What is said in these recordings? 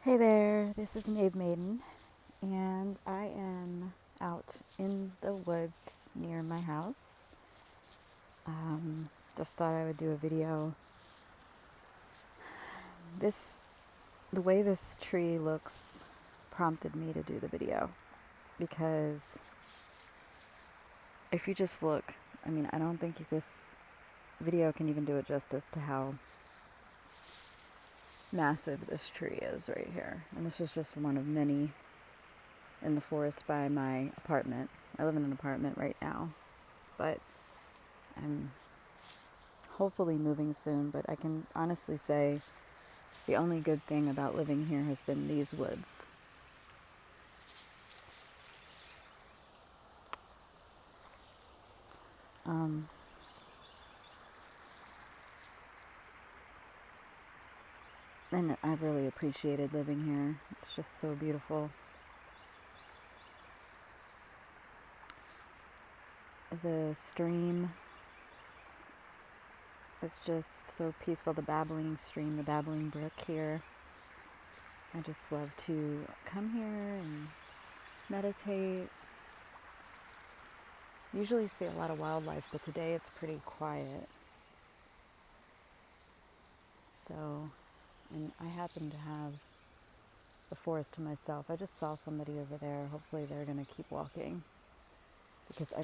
Hey there, this is Maeve Maiden, and I am out in the woods near my house. Just thought I would do a video. The way this tree looks prompted me to do the video because if you just look, I don't think this video can even do it justice to how massive this tree is right here. And this is just one of many in the forest by my apartment. I live in an apartment right now, but I'm hopefully moving soon. But I can honestly say the only good thing about living here has been these woods. Um, and I've really appreciated living here. It's just so beautiful. The stream is just so peaceful. The babbling stream, the babbling brook here. I just love to come here and meditate. Usually see a lot of wildlife, but today it's pretty quiet. So, and I happen to have the forest to myself. I just saw somebody over there. Hopefully they're going to keep walking. Because I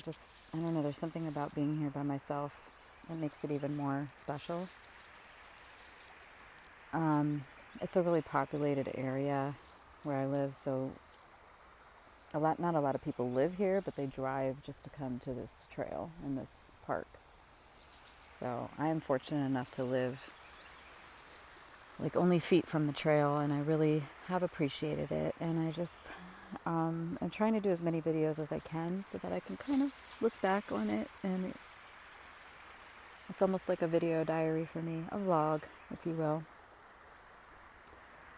don't know, there's something about being here by myself that makes it even more special. It's a really populated area where I live, so not a lot of people live here, but they drive just to come to this trail in this park. So I am fortunate enough to live like only feet from the trail, and I really have appreciated it. And I'm trying to do as many videos as I can so that I can kind of look back on it, and it's almost like a video diary for me, a vlog, if you will.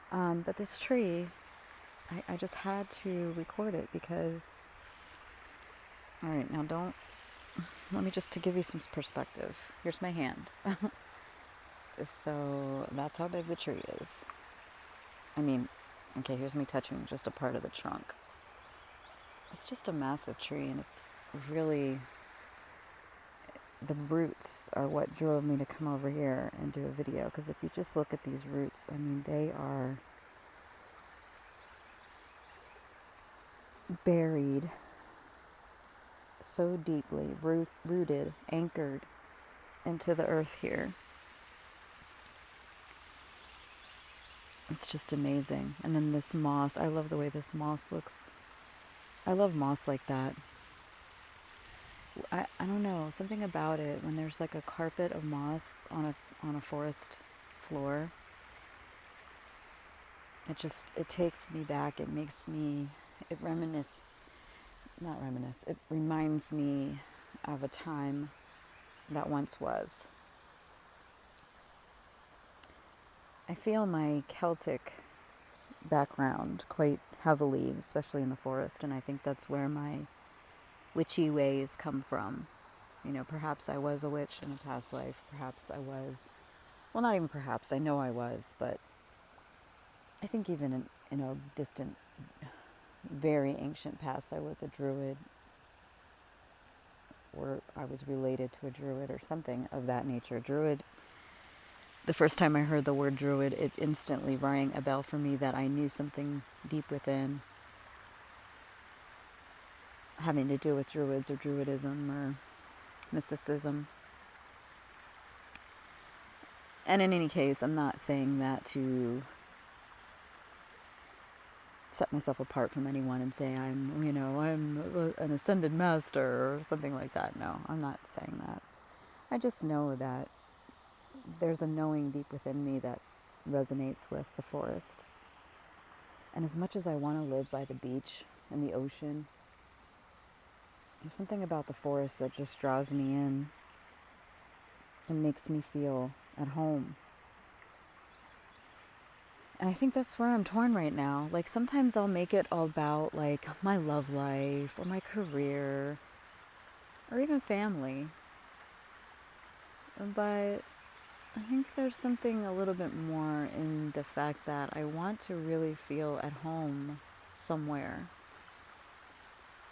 But this tree, I just had to record it because, all right, now let me just to give you some perspective. Here's my hand. So that's how big the tree is. Okay, here's me touching just a part of the trunk. It's just a massive tree, and it's really, the roots are what drove me to come over here and do a video. Because if you just look at these roots, they are buried so deeply, rooted, anchored into the earth here. It's just amazing. And then this moss, I love the way this moss looks. I love moss like that. I don't know, something about it when there's like a carpet of moss on a forest floor. It takes me back. It reminds me of a time that once was. I feel my Celtic background quite heavily, especially in the forest, and I think that's where my witchy ways come from. Perhaps I was a witch in a past life. Perhaps I was, well, not even perhaps, I know I was, but I think even in a distant, very ancient past, I was a druid, or I was related to a druid or something of that nature. Druid, the first time I heard the word druid, it instantly rang a bell for me that I knew something deep within having to do with druids or druidism or mysticism. And in any case, I'm not saying that to set myself apart from anyone and say I'm an ascended master or something like that. No, I'm not saying that. I just know that there's a knowing deep within me that resonates with the forest. And as much as I want to live by the beach and the ocean, there's something about the forest that just draws me in and makes me feel at home. And I think that's where I'm torn right now. Like, sometimes I'll make it all about, like, my love life or my career or even family. But I think there's something a little bit more in the fact that I want to really feel at home somewhere.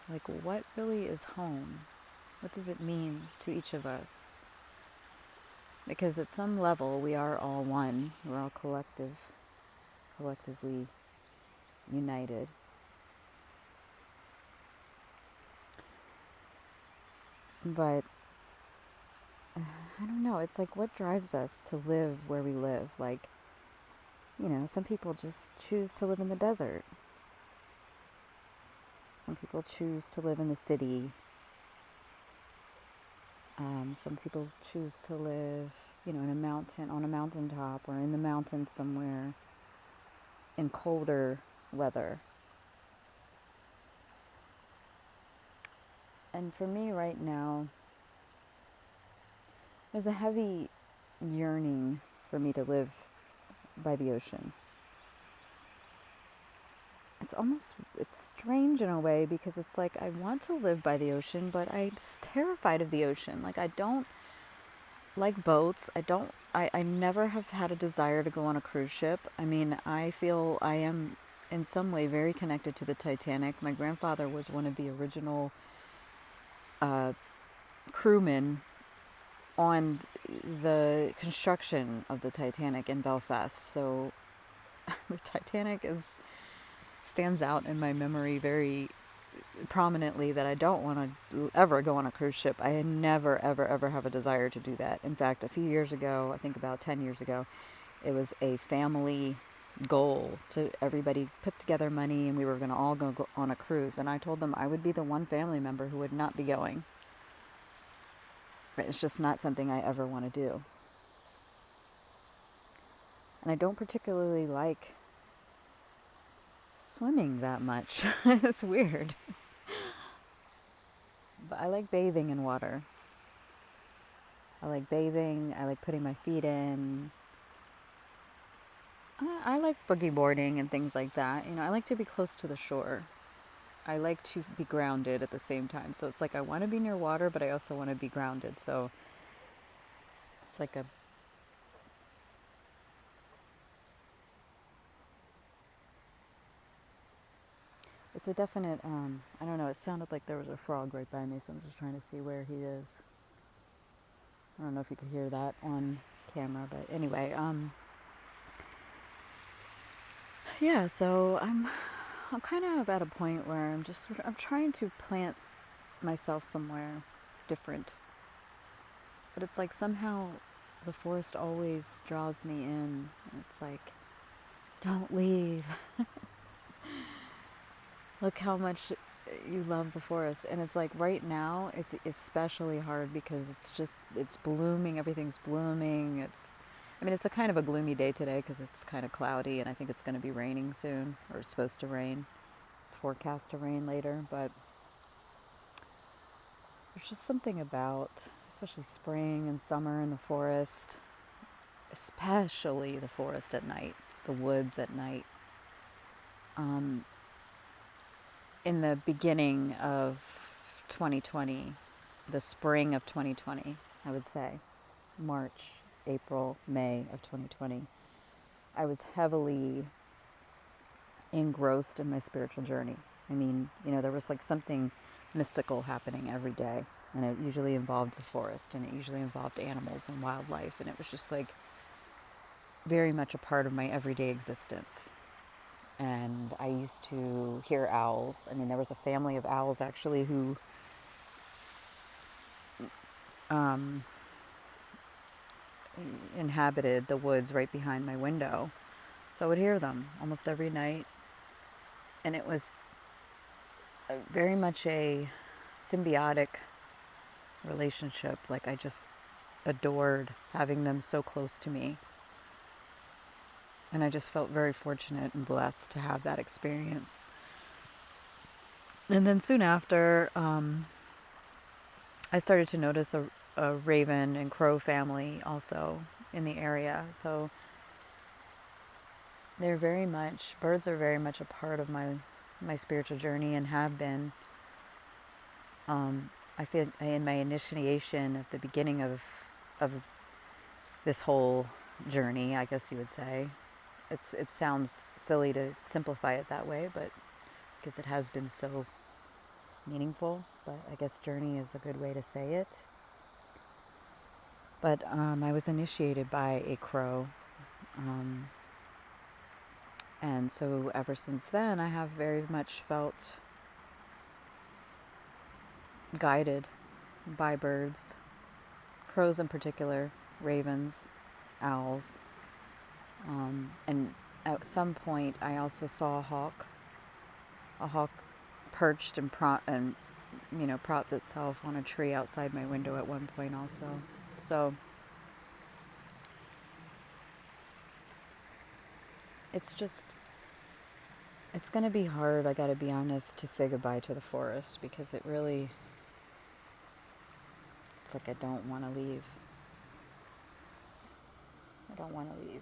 Like, what really is home? What does it mean to each of us? Because at some level, we are all one. We're all collectively united. But I don't know. It's like, what drives us to live where we live? Like, some people just choose to live in the desert. Some people choose to live in the city. Some people choose to live, in a mountain, on a mountaintop, or in the mountains somewhere in colder weather. And for me right now, there's a heavy yearning for me to live by the ocean. It's strange in a way, because it's like I want to live by the ocean, but I'm terrified of the ocean. Like, I don't like boats. I never have had a desire to go on a cruise ship. I mean, I feel I am in some way very connected to the Titanic. My grandfather was one of the original crewmen on the construction of the Titanic in Belfast. So the Titanic stands out in my memory very prominently, that I don't want to ever go on a cruise ship. I never, ever, ever have a desire to do that. In fact, a few years ago, I think about 10 years ago, it was a family goal to everybody put together money, and we were going to all go on a cruise. And I told them I would be the one family member who would not be going. It's just not something I ever want to do. And I don't particularly like swimming that much. It's weird. But I like bathing in water. I like bathing. I like putting my feet in. I like boogie boarding and things like that. I like to be close to the shore. I like to be grounded at the same time. So it's like I want to be near water, but I also want to be grounded. So it's like it's a definite, I don't know, it sounded like there was a frog right by me, so I'm just trying to see where he is. I don't know if you could hear that on camera, but anyway, yeah, so I'm kind of at a point where I'm trying to plant myself somewhere different. But it's like somehow the forest always draws me in. It's like, don't leave. Look how much you love the forest. And it's like right now it's especially hard, because it's blooming. Everything's blooming. It's a kind of a gloomy day today, because it's kind of cloudy, and I think it's going to be raining soon, or it's supposed to rain. It's forecast to rain later, but there's just something about, especially spring and summer in the forest, especially the forest at night, the woods at night. In the beginning of 2020, the spring of 2020, I would say, March, April, May of 2020, I was heavily engrossed in my spiritual journey. There was like something mystical happening every day, and it usually involved the forest, and it usually involved animals and wildlife, and it was just like very much a part of my everyday existence. And I used to hear owls. There was a family of owls actually who inhabited the woods right behind my window. So I would hear them almost every night. And it was very much a symbiotic relationship. Like, I just adored having them so close to me. And I just felt very fortunate and blessed to have that experience. And then soon after, I started to notice a raven and crow family also in the area. So birds are very much a part of my spiritual journey, and have been. I feel in my initiation at the beginning of this whole journey, I guess you would say. It sounds silly to simplify it that way, but because it has been so meaningful, but I guess journey is a good way to say it. But I was initiated by a crow, and so ever since then, I have very much felt guided by birds, crows in particular, ravens, owls, and at some point, I also saw a hawk perched and propped itself on a tree outside my window at one point also. So it's going to be hard, I got to be honest, to say goodbye to the forest, because it's like I don't want to leave. I don't want to leave.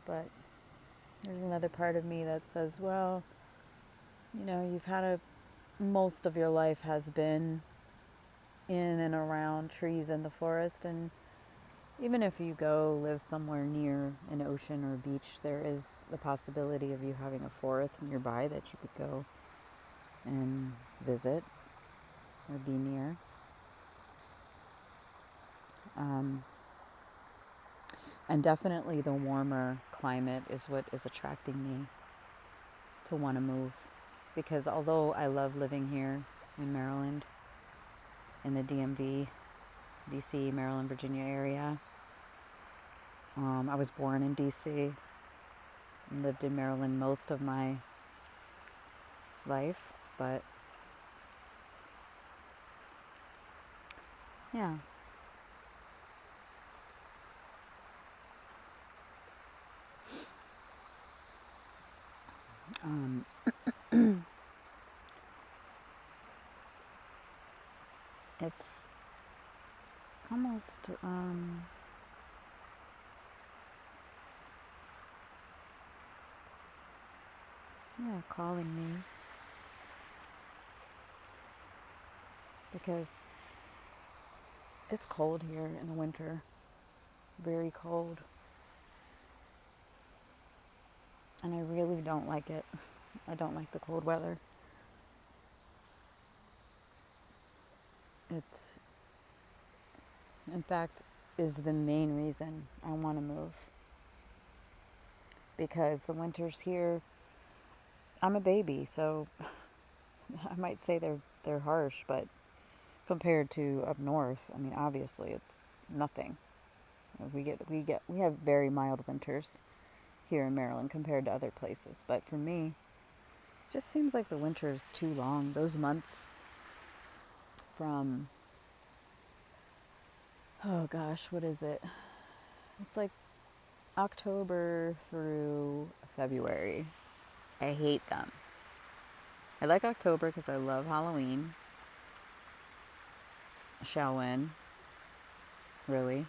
But there's another part of me that says, well, you've had most of your life has been in and around trees in the forest, and even if you go live somewhere near an ocean or a beach, there is the possibility of you having a forest nearby that you could go and visit or be near. And definitely the warmer climate is what is attracting me to want to move. Because although I love living here in Maryland, in the DMV, DC, Maryland, Virginia area, I was born in DC and lived in Maryland most of my life, but yeah. It's almost, calling me. Because it's cold here in the winter. Very cold. And I really don't like it. I don't like the cold weather. It, in fact, is the main reason I want to move. Because the winters here, I'm a baby, so I might say they're harsh, but compared to up north, I mean, obviously it's nothing. We have very mild winters here in Maryland compared to other places, but for me, it just seems like the winter is too long. Those months from, oh gosh, what is it? It's like October through February. I hate them. I like October because I love Halloween. Samhain, really,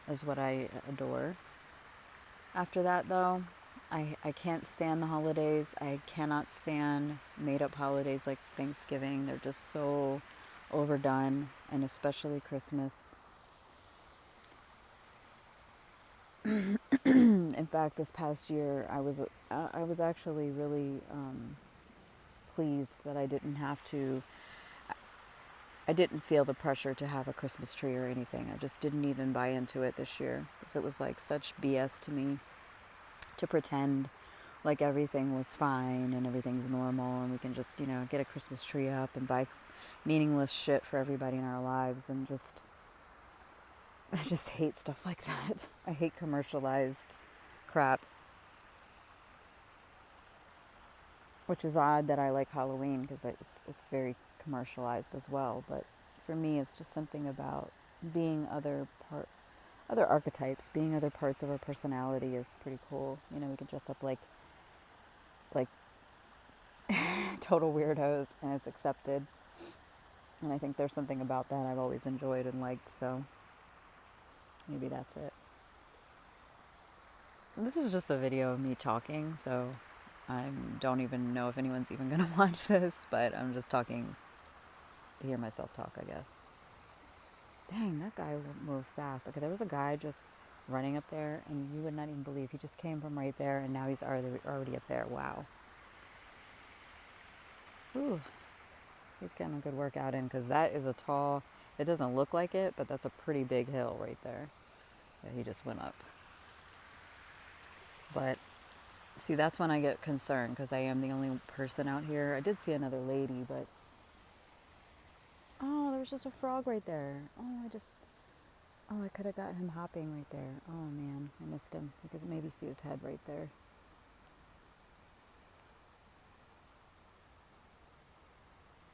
is what I adore. After that, though, I can't stand the holidays. I cannot stand made-up holidays like Thanksgiving. They're just so overdone, and especially Christmas. In fact, this past year, I was actually really pleased that I didn't feel the pressure to have a Christmas tree or anything. I just didn't even buy into it this year, because it was like such BS to me to pretend like everything was fine and everything's normal and we can just, get a Christmas tree up and buy meaningless shit for everybody in our lives, and I just hate stuff like that. I hate commercialized crap. Which is odd that I like Halloween, because it's very commercialized as well. But for me, it's just something about being other archetypes, being other parts of our personality is pretty cool. We can dress up like total weirdos, and it's accepted. And I think there's something about that I've always enjoyed and liked. So maybe that's it. This is just a video of me talking, so I don't even know if anyone's even going to watch this, but I'm just talking to hear myself talk, I guess. Dang, that guy moved fast. Okay, there was a guy just running up there, and you would not even believe he just came from right there, and now he's already up there. Wow. Ooh, he's getting a good workout in because that is a tall. It doesn't look like it, but that's a pretty big hill right there that he just went up. But see, that's when I get concerned because I am the only person out here. I did see another lady, but oh, there was just a frog right there. Oh, I could have got him hopping right there. Oh man, I missed him. You could maybe see his head right there.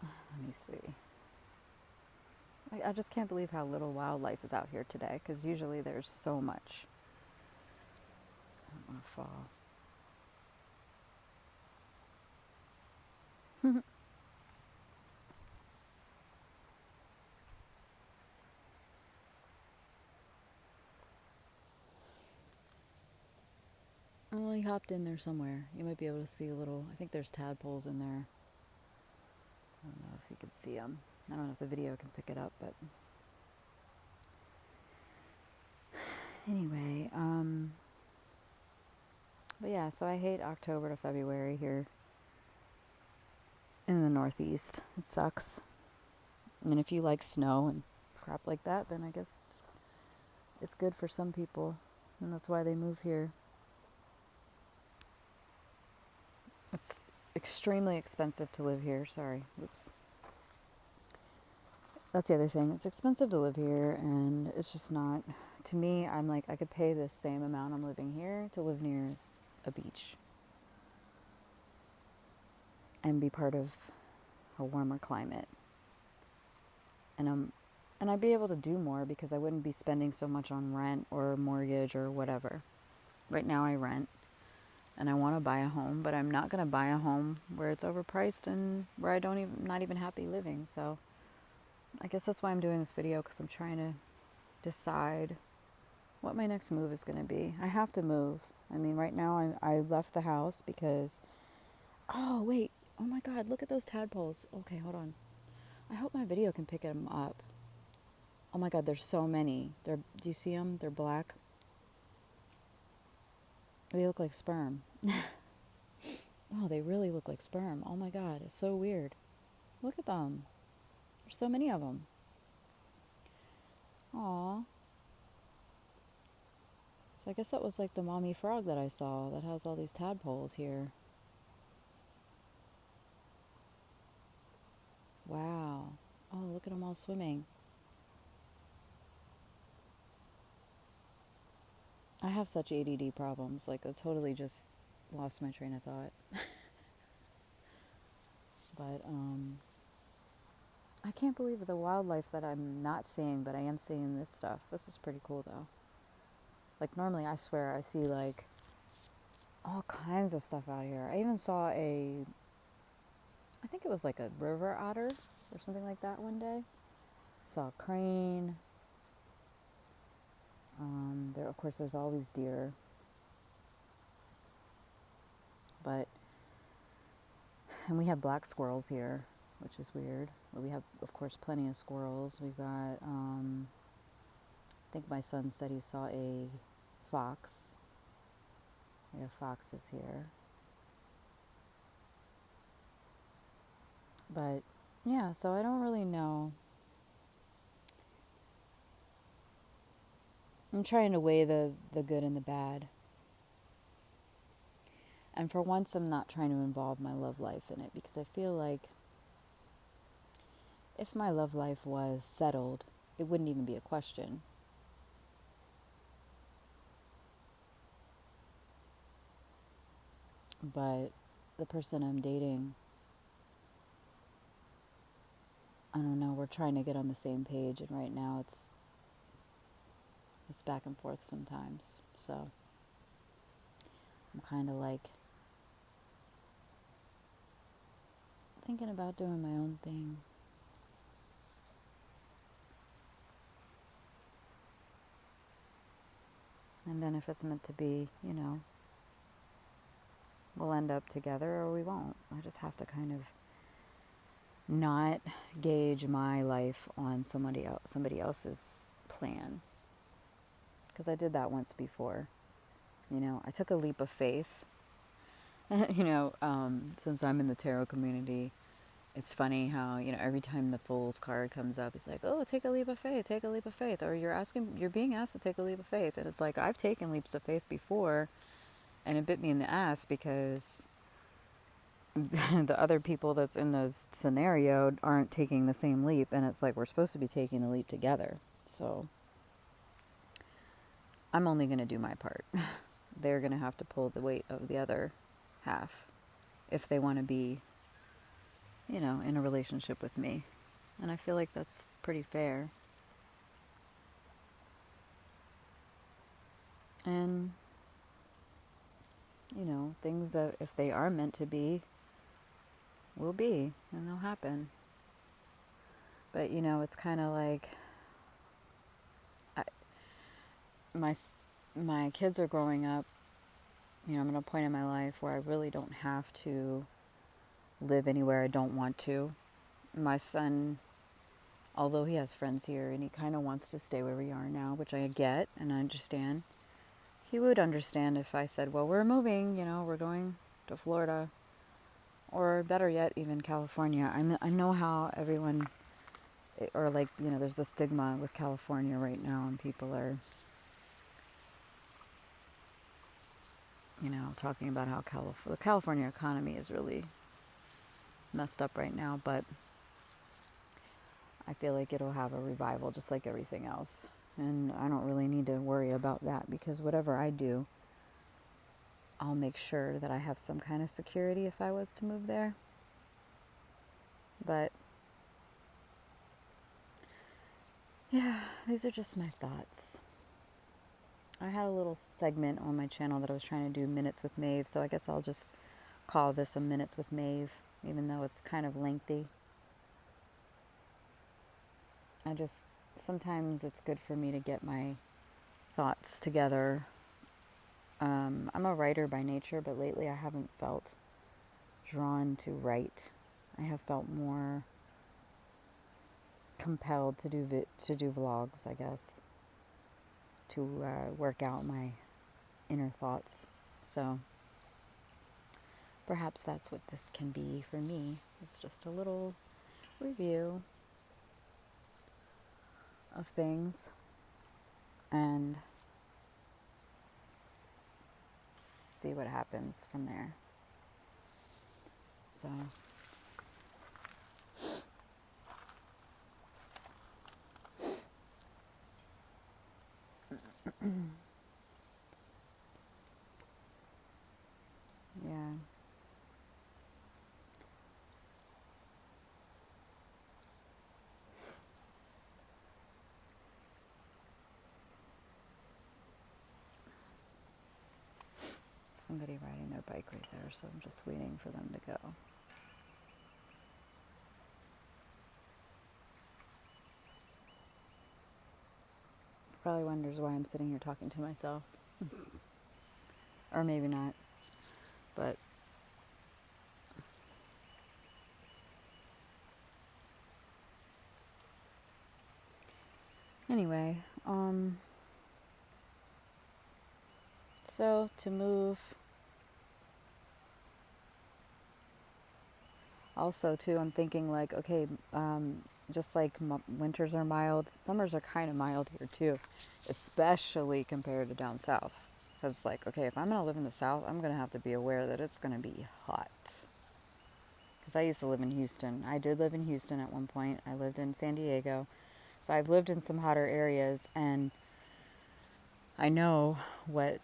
Let me see. I just can't believe how little wildlife is out here today because usually there's so much. I don't want to fall. Oh, he hopped in there somewhere. You might be able to see a little. I think there's tadpoles in there. I don't know if you can see them. I don't know if the video can pick it up, but anyway, but yeah, so I hate October to February here in the Northeast. It sucks. And if you like snow and crap like that, then I guess it's good for some people, and that's why they move here. It's extremely expensive to live here. Sorry. Oops. That's the other thing. It's expensive to live here, and it's just not. To me, I'm like, I could pay the same amount I'm living here to live near a beach and be part of a warmer climate. And I'd be able to do more because I wouldn't be spending so much on rent or mortgage or whatever. Right now I rent and I want to buy a home, but I'm not going to buy a home where it's overpriced and where not even happy living. So I guess that's why I'm doing this video, because I'm trying to decide what my next move is going to be. I have to move. I mean, right now I left the house because, oh wait, oh my God, look at those tadpoles. Okay, hold on. I hope my video can pick them up. Oh my God, there's so many. Do you see them? They're black. They look like sperm. Oh, they really look like sperm. Oh my God, it's so weird. Look at them. There's so many of them. Aw. So I guess that was like the mommy frog that I saw that has all these tadpoles here. Wow. Oh, look at them all swimming. I have such ADD problems. Like, I totally just lost my train of thought. But, I can't believe the wildlife that I'm not seeing, but I am seeing this stuff. This is pretty cool, though. Like, normally, I swear, I see, like, all kinds of stuff out here. I even saw I think it was like a river otter or something like that one day. Saw a crane. Of course, there's always deer. And we have black squirrels here, which is weird. But we have, of course, plenty of squirrels. We've got, I think my son said he saw a fox. We have foxes here. But, yeah, so I don't really know. I'm trying to weigh the good and the bad. And for once, I'm not trying to involve my love life in it, because I feel like if my love life was settled, it wouldn't even be a question. But the person I'm dating, I don't know, we're trying to get on the same page, and right now it's back and forth sometimes. So I'm kind of like thinking about doing my own thing. And then if it's meant to be, we'll end up together or we won't. I just have to kind of not gauge my life on somebody else's plan, because I did that once before. I took a leap of faith. Since I'm in the tarot community, it's funny how, every time the Fool's card comes up, it's like, oh, take a leap of faith, take a leap of faith. Or you're being asked to take a leap of faith. And it's like, I've taken leaps of faith before, and it bit me in the ass because the other people that's in the scenario aren't taking the same leap. And it's like, we're supposed to be taking the leap together. So I'm only going to do my part. They're going to have to pull the weight of the other half if they want to be, in a relationship with me. And I feel like that's pretty fair. And, things that if they are meant to be, will be, and they'll happen. But, it's kind of like, my kids are growing up. I'm at a point in my life where I really don't have to live anywhere I don't want to. My son, although he has friends here and he kind of wants to stay where we are now, which I get and I understand, he would understand if I said, well, we're moving, we're going to Florida, or better yet, even California. I know how everyone, or like, there's a stigma with California right now, and people are, talking about how the California economy is really messed up right now, but I feel like it'll have a revival just like everything else. And I don't really need to worry about that, because whatever I do, I'll make sure that I have some kind of security if I was to move there. But yeah, these are just my thoughts. I had a little segment on my channel that I was trying to do, Minutes with Maeve, so I guess I'll just call this a Minutes with Maeve, even though it's kind of lengthy. Sometimes it's good for me to get my thoughts together. I'm a writer by nature, but lately I haven't felt drawn to write. I have felt more compelled to do vlogs, I guess, to work out my inner thoughts. So perhaps that's what this can be for me. It's just a little review of things and see what happens from there. So yeah. Somebody riding their bike right there, so I'm just waiting for them to go. Probably wonders why I'm sitting here talking to myself. Or maybe not. But anyway, so to move, also too, I'm thinking like, okay, just like winters are mild, summers are kind of mild here too, especially compared to down south. Because like, okay, if I'm going to live in the south, I'm going to have to be aware that it's going to be hot. Because I used to live in Houston. I did live in Houston at one point. I lived in San Diego. So I've lived in some hotter areas, and I know what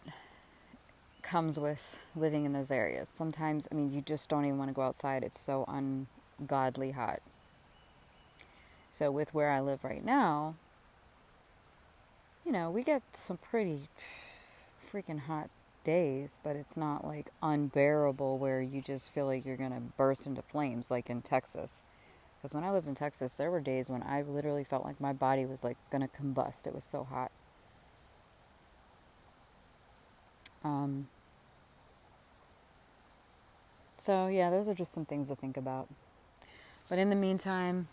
comes with living in those areas. Sometimes, I mean, you just don't even want to go outside. It's so ungodly hot. So with where I live right now, we get some pretty freaking hot days, but it's not like unbearable where you just feel like you're going to burst into flames like in Texas. Because when I lived in Texas, there were days when I literally felt like my body was like going to combust. It was so hot. So yeah, those are just some things to think about. But in the meantime,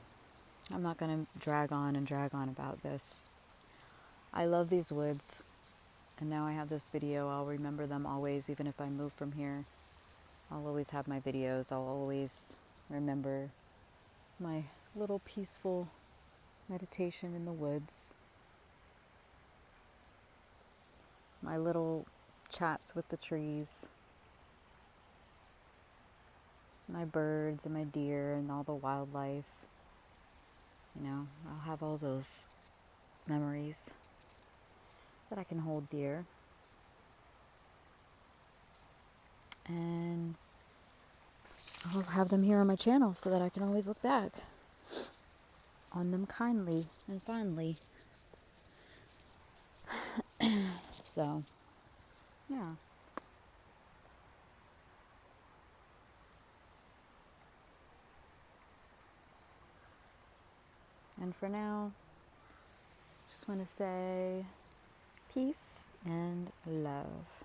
I'm not going to drag on and drag on about this. I love these woods, and now I have this video. I'll remember them always, even if I move from here. I'll always have my videos. I'll always remember my little peaceful meditation in the woods, my little chats with the trees, my birds and my deer and all the wildlife. You know, I'll have all those memories that I can hold dear. And I'll have them here on my channel so that I can always look back on them kindly and fondly. So, yeah. And for now, just want to say peace and love.